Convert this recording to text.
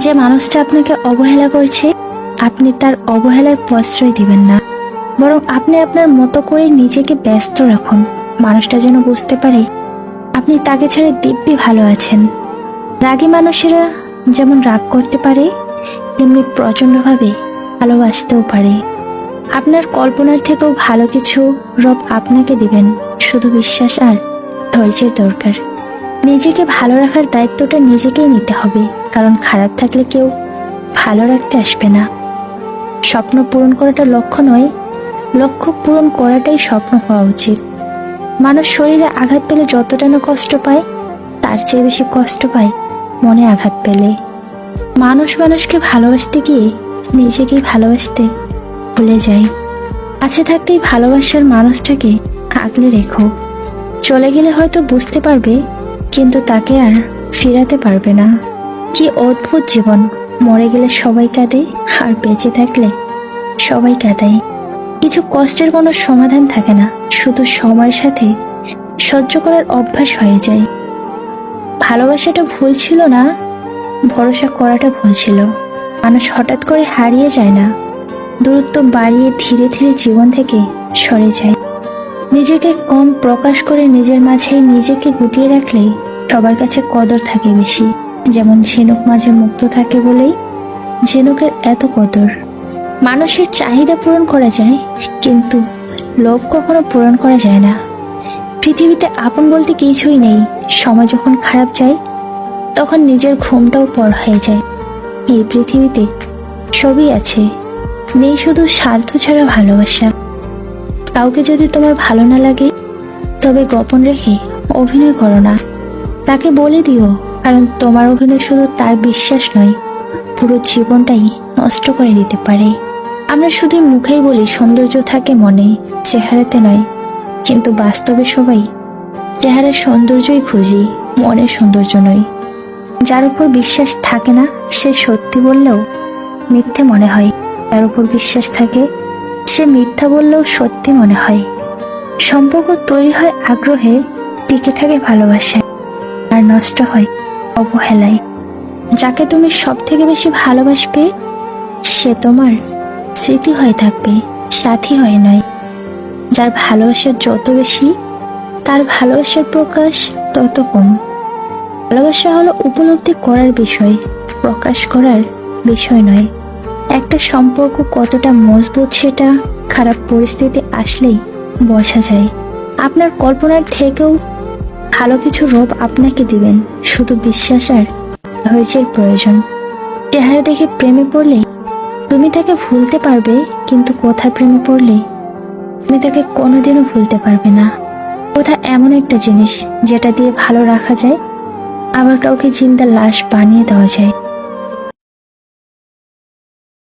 যে মানুষটা আপনাকে অবহেলা করছে, আপনি তার অবহেলার প্রশ্রয় দিবেন না, বরং আপনি আপনার মতো করে নিজেকে ব্যস্ত রাখুন। মানুষটা যেন বুঝতে পারে আপনি তাকে ছেড়ে দিব্যি ভালো আছেন। রাগী মানুষেরা যেমন রাগ করতে পারে, তেমনি প্রচন্ডভাবে ভালোবাসতেও পারে। আপনার কল্পনার থেকেও ভালো কিছু রব আপনাকে দিবেন, শুধু বিশ্বাস আর ধৈর্যের দরকার। নিজেকে ভালো রাখার দায়িত্বটা নিজেকেই নিতে হবে, কারণ খারাপ থাকলে কেউ ভালো রাখতে আসবে না। স্বপ্ন পূরণ করাটা লক্ষ্য নয়, লক্ষ্য পূরণ করাটাই স্বপ্ন হওয়া উচিত। মানুষ শরীরে আঘাত পেলে যতটা না কষ্ট পায়, তার চেয়ে বেশি কষ্ট পায় মনে আঘাত পেলে। মানুষ মানুষকে ভালোবাসতে গিয়ে নিজেকেই ভালোবাসতে ভুলে যায়। কাছে থাকতেই ভালোবাসার মানুষটাকে আগলে রেখো। চলে গেলে হয়তো বুঝতে পারবে, কিন্তু তাকে আর ফেরাতে পারবে না। কি অদ্ভুত জীবন! মরে গেলে সবাই কাঁদে, আর বেঁচে থাকলে সবাই কাঁদায়। কিছু কষ্টের কোনো সমাধান থাকে না, শুধু সময়ের সাথে সহ্য করার অভ্যাস হয়ে যায়। ভালোবাসাটা ভুল ছিল না, ভরসা করাটা ভুল ছিল। মানুষ হঠাৎ করে হারিয়ে যায় না, দূরত্ব বাড়িয়ে ধীরে ধীরে জীবন থেকে সরে যায়। নিজেকে কম প্রকাশ করে নিজের মাঝেই নিজেকে গুটিয়ে রাখলে সবার কাছে কদর থাকে বেশি। যেমন ঝিনুক মাঝে মুক্ত থাকে বলেই ঝিনুকের এত কদর। মানুষের চাহিদা পূরণ করা যায়, কিন্তু লোভ কখনো পূরণ করা যায় না। পৃথিবীতে আপন বলতে কিছুই নেই। সময় যখন খারাপ যায়, তখন নিজের ঘুমটাও পর হয়ে যায়। এই পৃথিবীতে সবই আছে, নেই শুধু স্বার্থ ছাড়া ভালোবাসা। কাউকে যদি তোমার ভালো না লাগে, তবে গোপন রেখে অভিনয় করো না। তাকে বলে দিও, কারণ তোমার অভিনয় শুধু তার বিশ্বাস নয়, পুরো জীবনটাই নষ্ট করে দিতে পারে। আমরা শুধু মুখেই বলি সৌন্দর্য থাকে মনে, চেহারাতে নয়, কিন্তু বাস্তবে সবাই চেহারার সৌন্দর্যই খুঁজি, মনের সৌন্দর্য নয়। যার উপর বিশ্বাস থাকে না, সে সত্যি বললেও মিথ্যে মনে হয়। যার উপর বিশ্বাস থাকে, সে মিথ্যা বললেও সত্যি মনে হয়। সম্পর্ক তৈরি হয় আগ্রহে, টিকে থাকে ভালোবাসায়, আর নষ্ট হয় অবহেলায়। যাকে তুমি সব থেকে বেশি ভালোবাসবে, সে তোমার স্মৃতি হয়ে থাকবে, সাথী হয়ে নয়। যার ভালোবাসা যত বেশি, তার ভালোবাসার প্রকাশ তত কম। ভালোবাসা হলো উপলব্ধি করার বিষয়, প্রকাশ করার বিষয় নয়। একটা সম্পর্ক কতটা মজবুত সেটা খারাপ পরিস্থিতি আসলেই বোঝা যায়। আপনার কল্পনার থেকেও ভালো কিছু রব আপনাকে দিবেন, শুধু বিশ্বাস আর ধৈর্যের প্রয়োজন। চেহারা দেখে প্রেমে পড়লে তুমি তাকে ভুলতে পারবে, কিন্তু কথার প্রেমে পড়লে তুমি তাকে কোনোদিনও ভুলতে পারবে না। কথা এমন একটা জিনিস যেটা দিয়ে ভালো রাখা যায়, আবার কাউকে জিন্দা লাশ বানিয়ে দেওয়া যায়।